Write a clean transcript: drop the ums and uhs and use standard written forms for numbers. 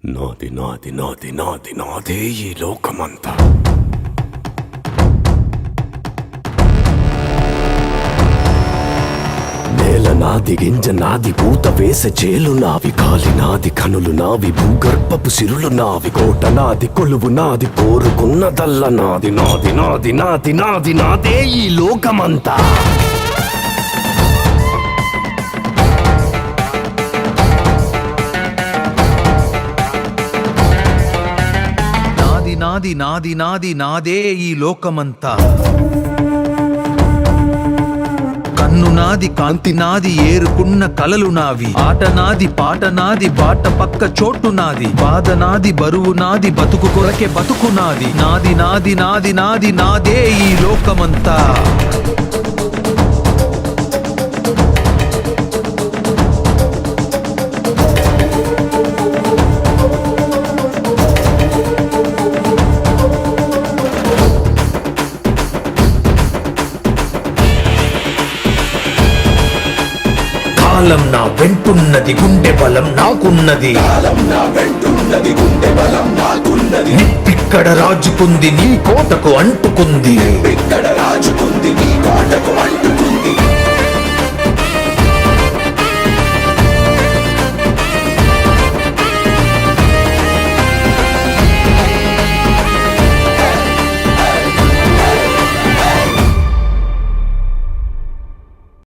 నాది నాది నాది నాది నాదే ఈ లోకమంతా. నేల నాది, గింజ నాది, పూత వేసే చేలు నావి, కాలి నాది, కనులు నావి, భూగర్భపు సిరులు నావి, కోట నాది, కొలువు నాది, కోరుకున్నదల్ల నాది. నాది నాది నాది నాది నాదే ఈ లోకమంతా. నాది నాది నాది నాదే ఈ లోకమంతా. కన్ను నాది, కాంతి నాది, ఏరుకున్న కలలు నావి, ఆట నాది, పాట నాది, బాట పక్క చోటు నాది, బాధ నాది, బరువు నాది, బతుకు కొరకే బతుకు నాది. నాది నాది నాది నాది నాదే ఈ లోకమంతా. కాలం నా వెంటున్నది, గుండె బలం నాకున్నది. నిప్పిక్కడ రాజుకుంది, నీ కోటకు అంటుకుంది.